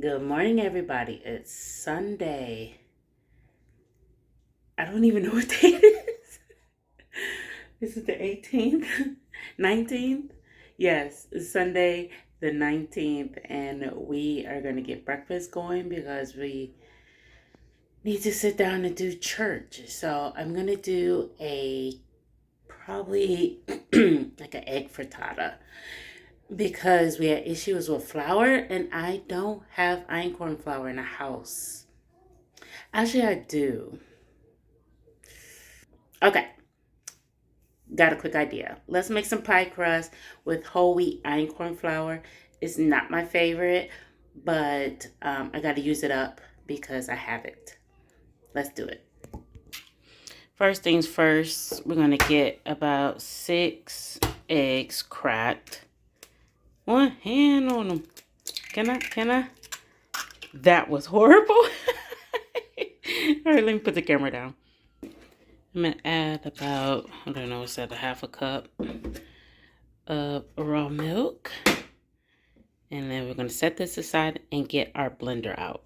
Good morning, everybody. It's Sunday. I don't even know what day it is. This is the 18th, 19th. Yes, it's Sunday the 19th, and we are going to get breakfast going because we need to sit down and do church. So I'm going to do probably like an egg frittata because we had issues with flour and I don't have einkorn flour in the house. Actually, I do. Okay, got a quick idea. Let's make some pie crust with whole wheat einkorn flour. It's not my favorite, but I got to use it up because I have it. Let's do it. First things first, we're going to get about 6 eggs cracked. One hand on them. Can I? That was horrible. All right, let me put the camera down. I'm going to add about, I don't know, what's that, a half a cup of raw milk. And then we're going to set this aside and get our blender out.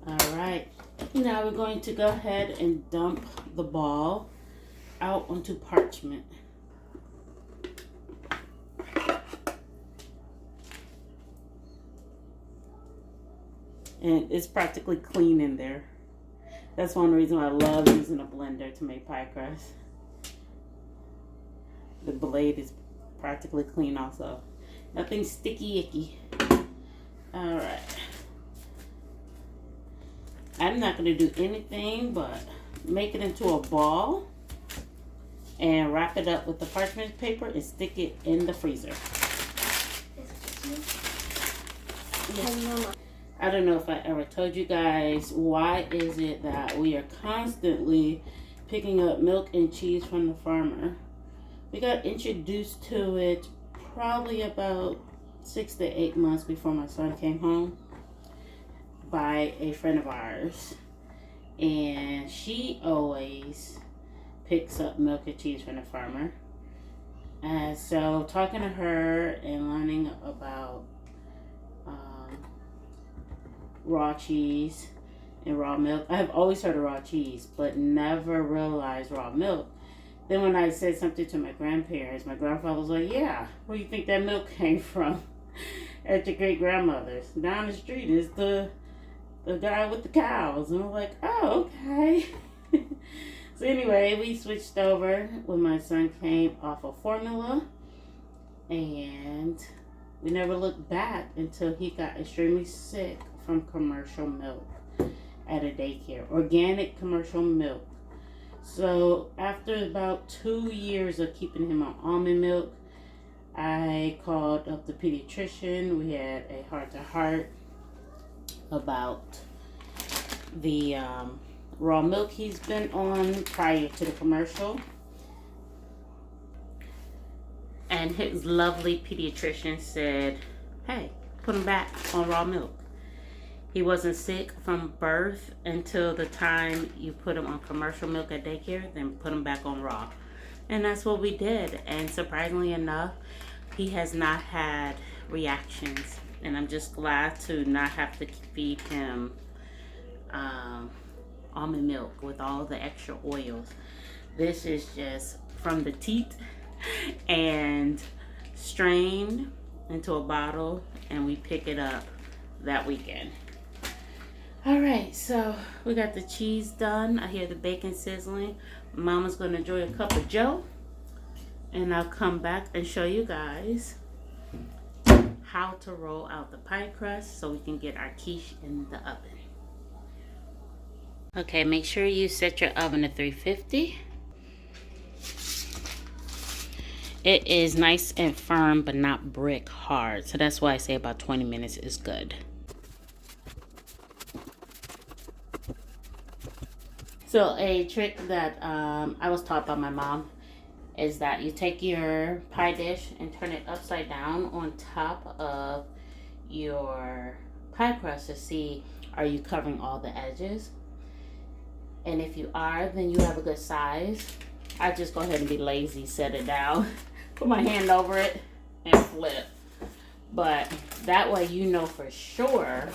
All right, now we're going to go ahead and dump the ball out onto parchment. And it's practically clean in there. That's one reason why I love using a blender to make pie crust. The blade is practically clean also. Nothing sticky icky. All right. I'm not going to do anything but make it into a ball and wrap it up with the parchment paper and stick it in the freezer. Yes. I don't know if I ever told you guys, why is it that we are constantly picking up milk and cheese from the farmer? We got introduced to it probably about 6 to 8 months before my son came home by a friend of ours, and she always picks up milk and cheese from the farmer. And so talking to her and learning about raw cheese and raw milk, I have always heard of raw cheese but never realized raw milk. Then when I said something to my grandparents, my grandfather was like, yeah, where do you think that milk came from? At your great grandmother's. Down the street is the guy with the cows. And I'm like, oh, okay. So anyway, we switched over when my son came off of formula. And we never looked back until he got extremely sick from commercial milk at a daycare. Organic commercial milk. So after about 2 years of keeping him on almond milk, I called up the pediatrician. We had a heart-to-heart about the raw milk he's been on prior to the commercial. And his lovely pediatrician said, hey, put him back on raw milk. He wasn't sick from birth until the time you put him on commercial milk at daycare, then put him back on raw. And that's what we did. And surprisingly enough, he has not had reactions. And I'm just glad to not have to feed him almond milk with all the extra oils. This is just from the teat and strained into a bottle, and we pick it up that weekend. All right, so we got the cheese done. I hear the bacon sizzling. Mama's going to enjoy a cup of joe, and I'll come back and show you guys how to roll out the pie crust so we can get our quiche in the oven. Okay, make sure you set your oven to 350. It is nice and firm, but not brick hard. So that's why I say about 20 minutes is good. So a trick that I was taught by my mom is that you take your pie dish and turn it upside down on top of your pie crust to see, are you covering all the edges? And if you are, then you have a good size. I just go ahead and be lazy, set it down, put my hand over it, and flip. But that way you know for sure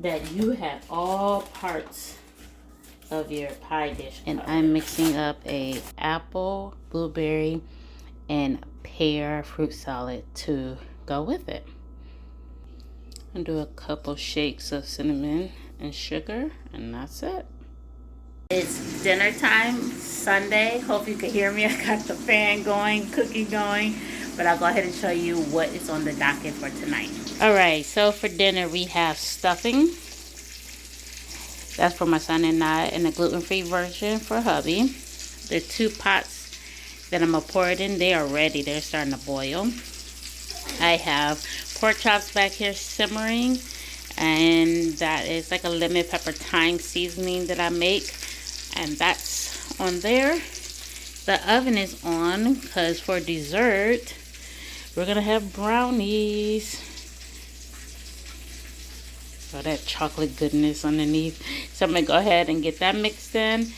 that you have all parts of your pie dish. And I'm mixing up a apple, blueberry, and pear fruit salad to go with it. And do a couple shakes of cinnamon and sugar, and that's it. It's dinner time, Sunday. Hope you can hear me. I got the fan going, cooking going, but I'll go ahead and show you what is on the docket for tonight. All right, so for dinner we have stuffing. That's for my son and I, and a gluten-free version for hubby. The 2 pots that I'm gonna pour it in, they are ready. They're starting to boil. I have pork chops back here simmering, and that is like a lemon pepper thyme seasoning that I make, and that's on there. The oven is on because for dessert we're gonna have brownies. Oh, that chocolate goodness underneath. So I'm gonna go ahead and get that mixed in,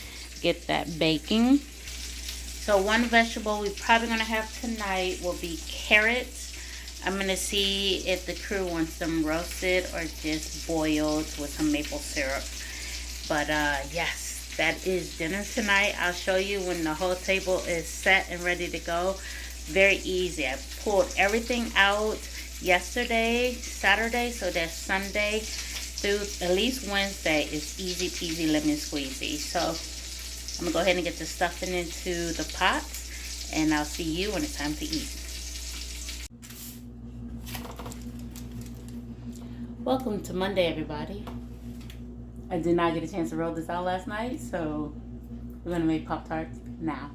get that baking. So one vegetable we're probably gonna have tonight will be carrots. I'm gonna see if the crew wants them roasted or just boiled with some maple syrup. But yes, that is dinner tonight. I'll show you when the whole table is set and ready to go. Very easy. I pulled everything out yesterday, Saturday, so that Sunday through at least Wednesday is easy peasy lemon squeezy. So I'm gonna go ahead and get the stuffing into the pot, and I'll see you when it's time to eat. Welcome to Monday, everybody. I did not get a chance to roll this out last night, so we're gonna make Pop-Tarts now.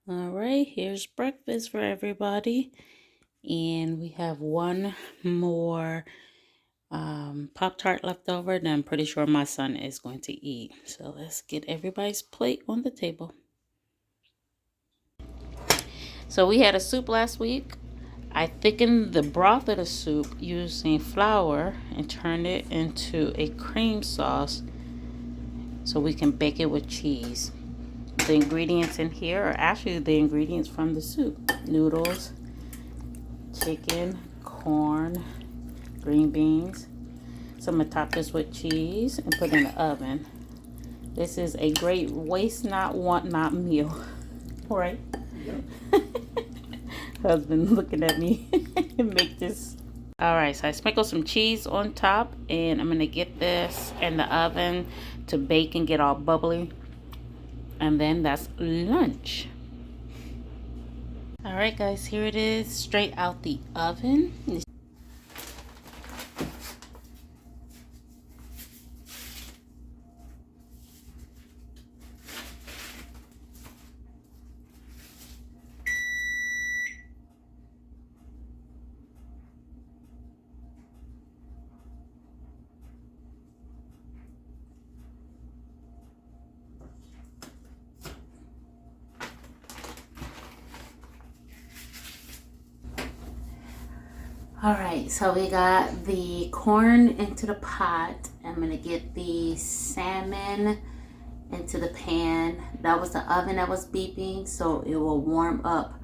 All right, here's breakfast for everybody. And we have one more Pop-Tart left over that I'm pretty sure my son is going to eat. So let's get everybody's plate on the table. So we had a soup last week. I thickened the broth of the soup using flour and turned it into a cream sauce so we can bake it with cheese. The ingredients in here are actually the ingredients from the soup. Noodles, chicken, corn, green beans. So I'm going to top this with cheese and put it in the oven. This is a great waste not, want not meal. Right? Yep. Husband looking at me and make this. Alright, so I sprinkled some cheese on top, and I'm going to get this in the oven to bake and get all bubbly. And then that's lunch. Alright guys, here it is, straight out the oven. Alright, so we got the corn into the pot. I'm going to get the salmon into the pan. That was the oven that was beeping, so it will warm up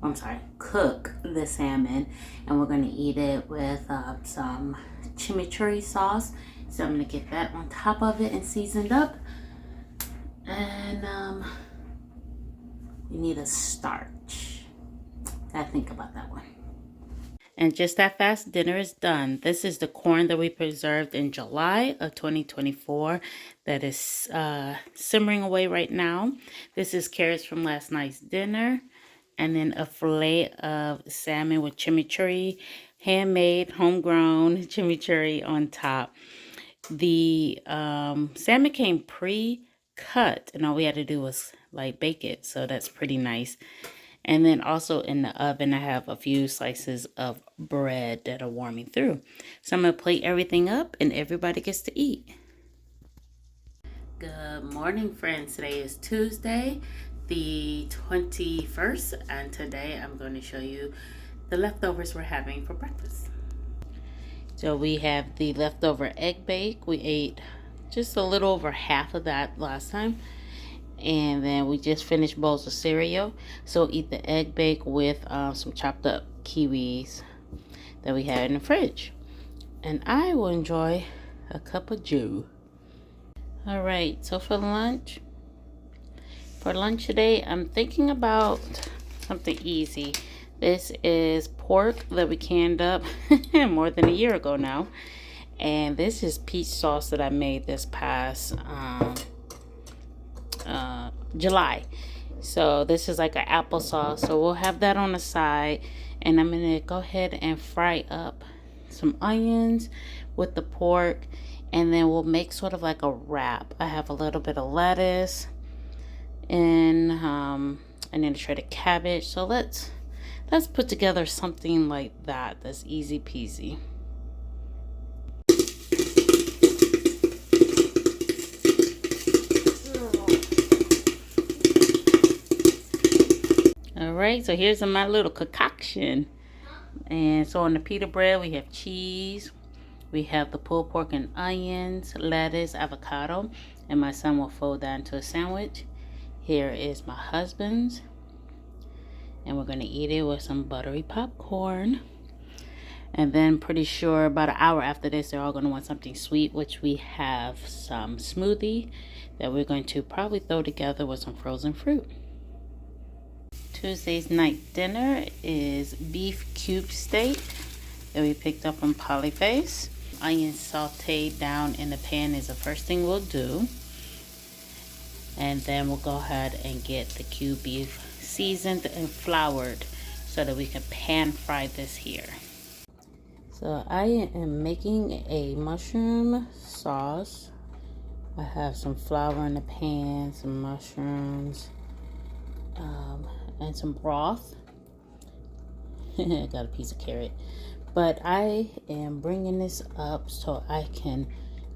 I'm sorry, cook the salmon, and we're gonna eat it with some chimichurri sauce. So I'm gonna get that on top of it and seasoned up. And we need a starch. Gotta think about that one. And just that fast, dinner is done. This is the corn that we preserved in July of 2024 that is simmering away right now. This is carrots from last night's dinner. And then a fillet of salmon with chimichurri, handmade, homegrown chimichurri on top. The salmon came pre-cut, and all we had to do was like bake it. So that's pretty nice. And then also in the oven, I have a few slices of bread that are warming through. So I'm going to plate everything up and everybody gets to eat. Good morning, friends. Today is Tuesday, the 21st. And today I'm going to show you the leftovers we're having for breakfast. So we have the leftover egg bake. We ate just a little over half of that last time. And then we just finished bowls of cereal. So eat the egg bake with some chopped up kiwis that we had in the fridge. And I will enjoy a cup of joe. All right, so for lunch today, I'm thinking about something easy. This is pork that we canned up more than a year ago now. And this is peach sauce that I made this past July. So this is like an applesauce. So we'll have that on the side. And I'm going to go ahead and fry up some onions with the pork. And then we'll make sort of like a wrap. I have a little bit of lettuce and then a shredded cabbage. So let's put together something like that. That's easy peasy. Alright, so here's my little concoction. And so on the pita bread, we have cheese. We have the pulled pork and onions, lettuce, avocado. And my son will fold that into a sandwich. Here is my husband's. And we're going to eat it with some buttery popcorn. And then pretty sure about an hour after this, they're all going to want something sweet, which we have some smoothie that we're going to probably throw together with some frozen fruit. Tuesday's night dinner is beef cube steak that we picked up from Polyface. Onions sauteed down in the pan is the first thing we'll do. And then we'll go ahead and get the cube beef seasoned and floured so that we can pan fry this here. So I am making a mushroom sauce. I have some flour in the pan, some mushrooms, and some broth. I got a piece of carrot. But I am bringing this up so I can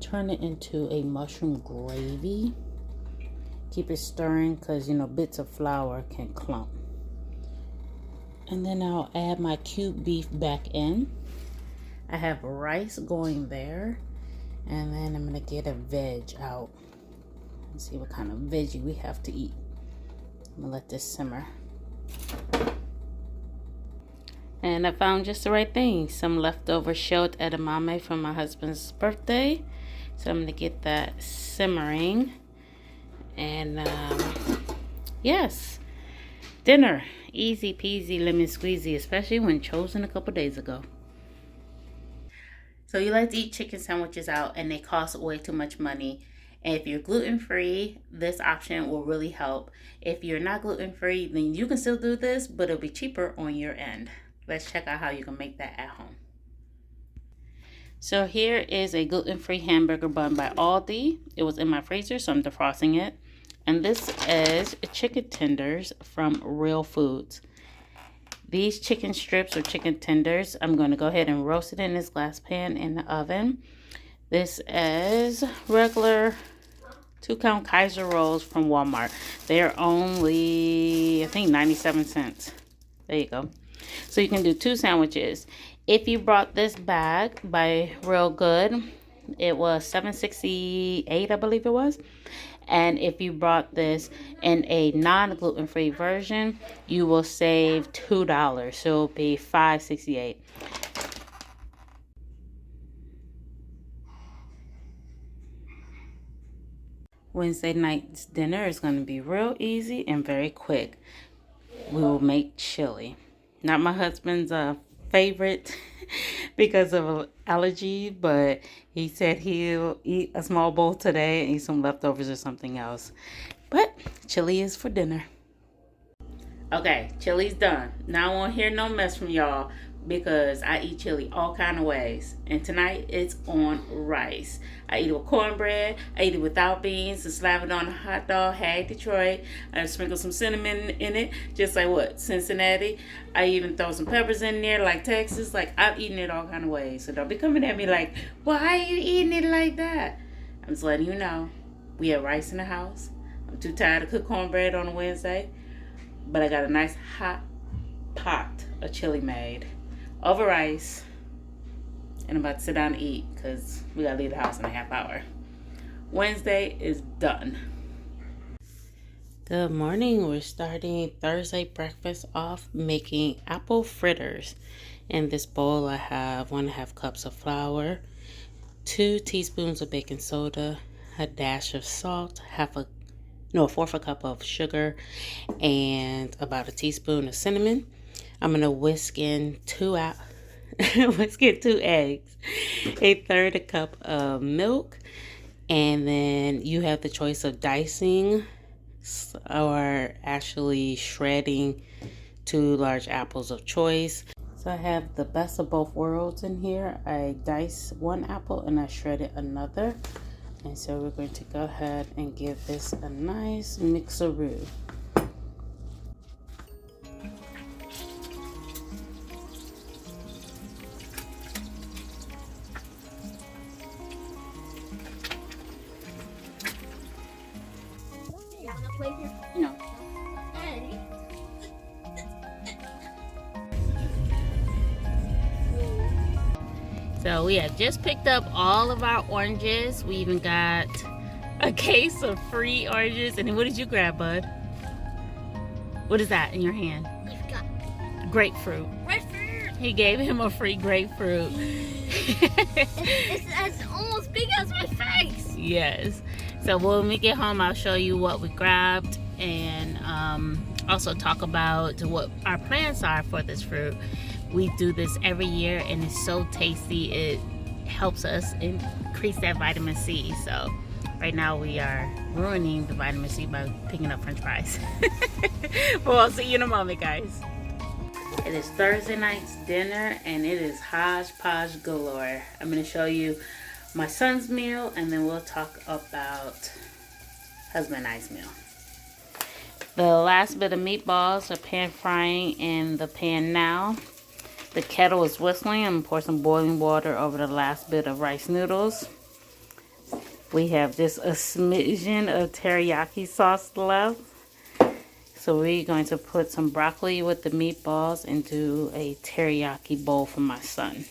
turn it into a mushroom gravy. Keep it stirring because, bits of flour can clump. And then I'll add my cube beef back in. I have rice going there. And then I'm going to get a veg out. Let's see what kind of veggie we have to eat. I'm going to let this simmer. And I found just the right thing. Some leftover shelled edamame from my husband's birthday. So I'm going to get that simmering. And yes, dinner. Easy peasy lemon squeezy, especially when chosen a couple days ago. So you like to eat chicken sandwiches out and they cost way too much money. And if you're gluten-free, this option will really help. If you're not gluten-free, then you can still do this, but it'll be cheaper on your end. Let's check out how you can make that at home. So here is a gluten-free hamburger bun by Aldi. It was in my freezer, so I'm defrosting it. And this is chicken tenders from Real Foods. These chicken strips or chicken tenders, I'm going to go ahead and roast it in this glass pan in the oven. This is regular 2-count Kaiser rolls from Walmart. They're only, I think, 97 cents. There you go. So you can do 2 sandwiches. If you brought this bag by Real Good, it was $7.68, I believe it was. And if you brought this in a non-gluten-free version, you will save $2. So it'll be $5.68. Wednesday night's dinner is going to be real easy and very quick. We will make chili. Not my husband's favorite because of allergy, but he said he'll eat a small bowl today and eat some leftovers or something else. But chili is for dinner. Okay, chili's done. Now I won't hear no mess from y'all because I eat chili all kind of ways. And tonight it's on rice. I eat it with cornbread. I eat it without beans and slap it on a hot dog. Hey, Detroit. I sprinkle some cinnamon in it, just like what? Cincinnati. I even throw some peppers in there like Texas. Like, I've eaten it all kind of ways. So don't be coming at me like, why are you eating it like that? I'm just letting you know. We have rice in the house. I'm too tired to cook cornbread on a Wednesday. But I got a nice hot pot of chili made over rice. And I'm about to sit down and eat because we got to leave the house in a half hour. Wednesday is done. Good morning. We're starting Thursday breakfast off making apple fritters. In this bowl, I have 1.5 cups of flour, 2 teaspoons of baking soda, a dash of salt, a fourth a cup of sugar, and about a teaspoon of cinnamon. I'm gonna whisk in 2 eggs, a third a cup of milk, and then you have the choice of dicing or actually shredding 2 large apples of choice. So I have the best of both worlds in here. I dice 1 apple and I shredded another. And so we're going to go ahead and give this a nice mixeroo. No. So we have just picked up all of our oranges. We even got a case of free oranges. And then what did you grab, bud? What is that in your hand? I've got grapefruit. Grapefruit! He gave him a free grapefruit. It's almost big as my face. Yes. So when we get home, I'll show you what we grabbed and also talk about what our plans are for this fruit. We do this every year and it's so tasty. It helps us increase that vitamin C. So right now we are ruining the vitamin C by picking up french fries. But we'll see you in a moment, guys. It is Thursday night's dinner and it is hodgepodge galore. I'm going to show you my son's meal and then we'll talk about husband and I's meal. The last bit of meatballs are pan frying in the pan now. The kettle is whistling. I'm going to pour some boiling water over the last bit of rice noodles. We have just a smidgen of teriyaki sauce left. So we're going to put some broccoli with the meatballs into a teriyaki bowl for my son.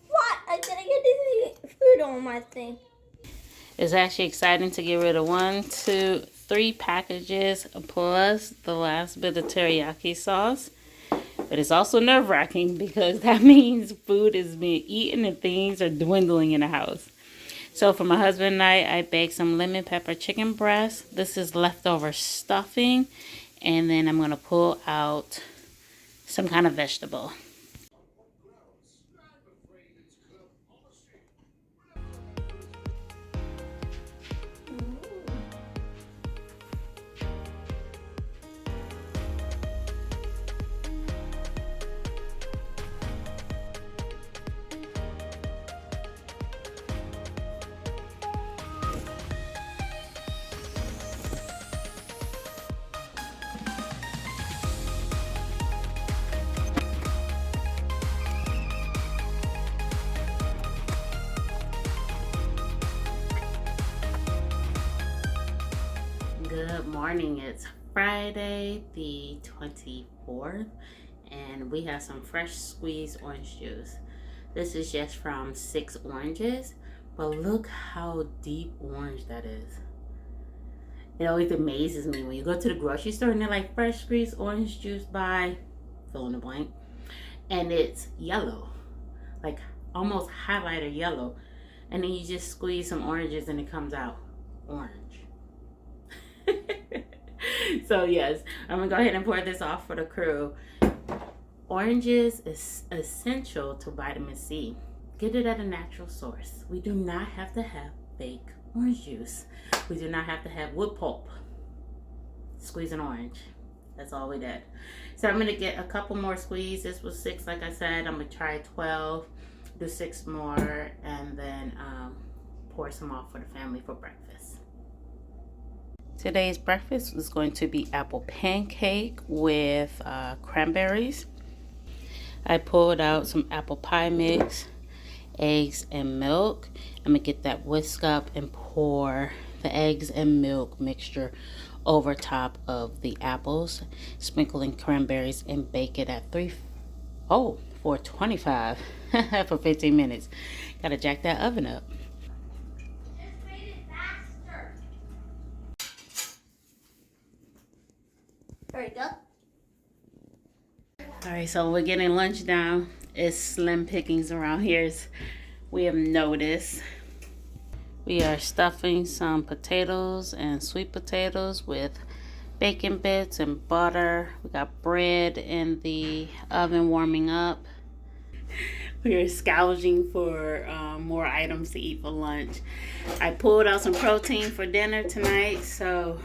What? I didn't get any food on my thing. It's actually exciting to get rid of 1, 2, 3 packages plus the last bit of teriyaki sauce. But it's also nerve-wracking because that means food is being eaten and things are dwindling in the house. So for my husband and I baked some lemon pepper chicken breast. This is leftover stuffing. And then I'm going to pull out some kind of vegetable. Good morning. It's Friday the 24th and we have some fresh squeezed orange juice. This is just from 6 oranges. But look how deep orange that is. It always amazes me when you go to the grocery store and they're like fresh squeezed orange juice by fill in the blank. And it's yellow. Like almost highlighter yellow. And then you just squeeze some oranges and it comes out orange. So yes, I'm gonna go ahead and pour this off for the crew. Oranges is essential to vitamin C. Get it at a natural source. We do not have to have fake orange juice. We do not have to have wood pulp. Squeeze an orange. That's all we did. So I'm gonna get a couple more squeeze. This was 6, like I said. I'm gonna try 12, do 6 more, and then pour some off for the family for breakfast. Today's breakfast is going to be apple pancake with cranberries. I pulled out some apple pie mix, eggs and milk. I'm gonna get that whisk up and pour the eggs and milk mixture over top of the apples, sprinkling cranberries, and bake it at 425 for 15 minutes. Gotta jack that oven up. Just made it faster. There you go. All right, so we're getting lunch now. It's slim pickings around here, as we have noticed. We are stuffing some potatoes and sweet potatoes with bacon bits and butter. We got bread in the oven warming up. We are scrounging for more items to eat for lunch. I pulled out some protein for dinner tonight, so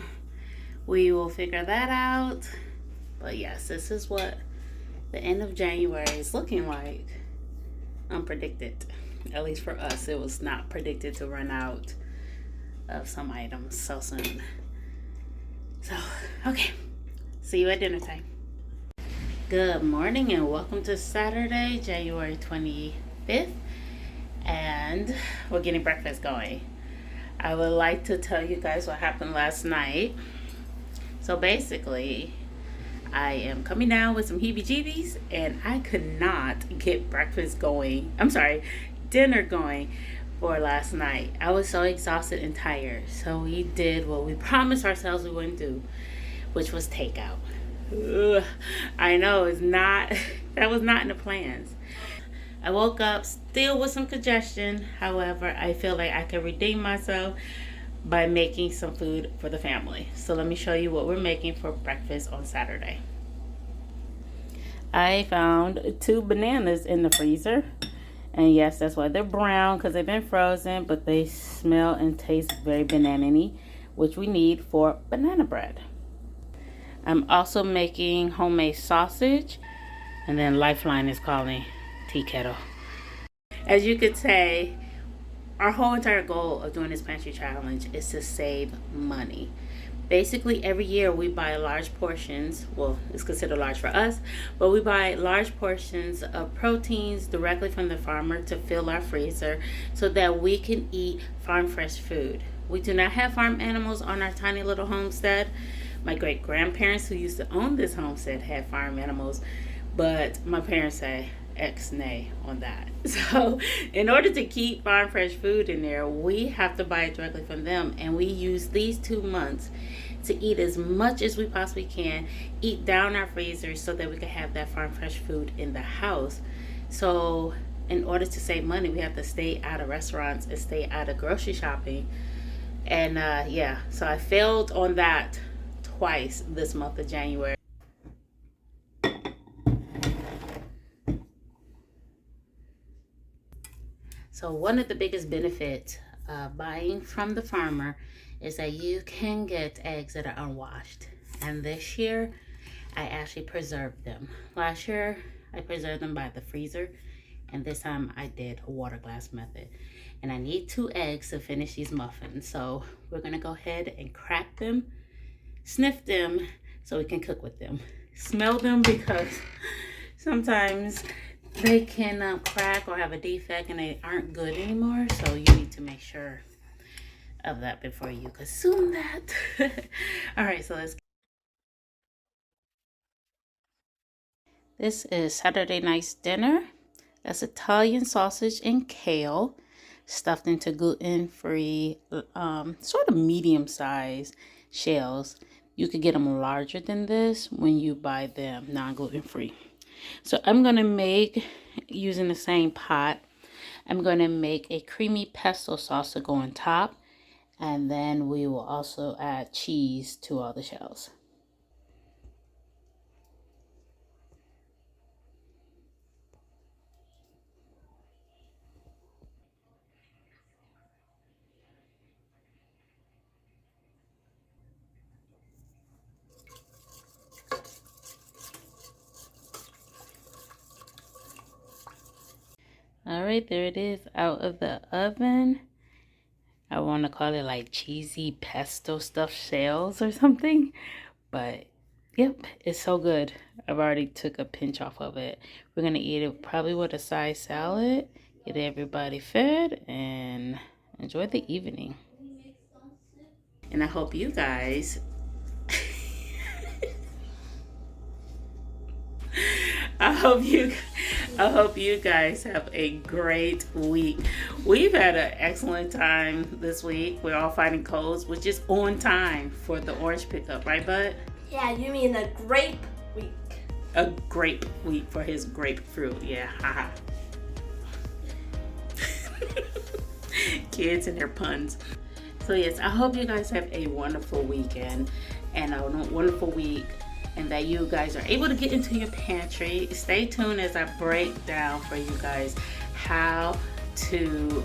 we will figure that out. But yes, this is what the end of January is looking like. Unpredicted. At least for us, it was not predicted to run out of some items so soon. So, okay. See you at dinner time. Good morning and welcome to Saturday, January 25th. And we're getting breakfast going. I would like to tell you guys what happened last night. So basically, I am coming down with some heebie-jeebies and I could not get dinner going for last night. I was so exhausted and tired. So we did what we promised ourselves we wouldn't do, which was takeout. Ugh, I know that was not in the plans. I woke up still with some congestion. However, I feel like I can redeem myself by making some food for the family. So let me show you what we're making for breakfast on Saturday. I found 2 bananas in the freezer. And yes, that's why they're brown, because they've been frozen, but they smell and taste very banana-y, which we need for banana bread. I'm also making homemade sausage, and then Lifeline is calling tea kettle. As you could say, our whole entire goal of doing this pantry challenge is to save money. Basically, every year we buy large portions, well, it's considered large for us, but we buy large portions of proteins directly from the farmer to fill our freezer so that we can eat farm fresh food. We do not have farm animals on our tiny little homestead. My great grandparents who used to own this homestead had farm animals, but my parents say X-nay on that. So in order to keep farm fresh food in there, we have to buy it directly from them, and we use these 2 months to eat as much as we possibly can, eat down our freezers so that we can have that farm fresh food in the house. So in order to save money, we have to stay out of restaurants and stay out of grocery shopping. And yeah, so I failed on that twice this month of January. So one of the biggest benefits of buying from the farmer is that you can get eggs that are unwashed. And this year, I actually preserved them. Last year, I preserved them by the freezer. And this time, I did a water glass method. And I need 2 eggs to finish these muffins. So we're going to go ahead and crack them, sniff them, so we can cook with them. Smell them, because sometimes they can crack or have a defect and they aren't good anymore. So you need to make sure of that before you consume that. All right, so let's. This is Saturday night's dinner. That's Italian sausage and kale, stuffed into gluten-free, sort of medium-sized shells. You could get them larger than this when you buy them non-gluten-free. So I'm going to make, using the same pot, I'm going to make a creamy pesto sauce to go on top. And then we will also add cheese to all the shells. All right, there it is out of the oven. I want to call it like cheesy pesto stuffed shells or something. But yep, it's so good. I've already took a pinch off of it. We're going to eat it probably with a side salad. Get everybody fed and enjoy the evening. And I hope you guys I hope you guys have a great week. We've had an excellent time this week. We're all fighting colds, which is on time for the orange pickup, right, Bud? Yeah, you mean a grape week. A grape week for his grapefruit. Yeah, haha. Kids and their puns. So yes, I hope you guys have a wonderful weekend and a wonderful week, and that you guys are able to get into your pantry. Stay tuned as I break down for you guys how to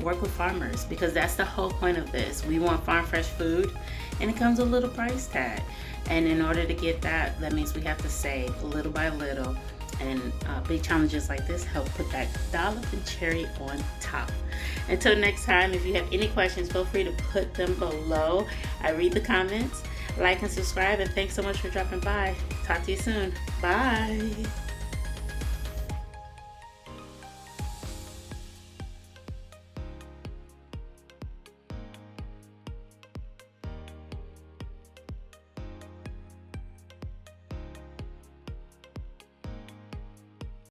work with farmers, because that's the whole point of this. We want farm fresh food, and it comes with a little price tag. And in order to get that, that means we have to save little by little. And big challenges like this help put that dollop and cherry on top. Until next time, if you have any questions, feel free to put them below. I read the comments. Like and subscribe, and thanks so much for dropping by. Talk to you soon. Bye.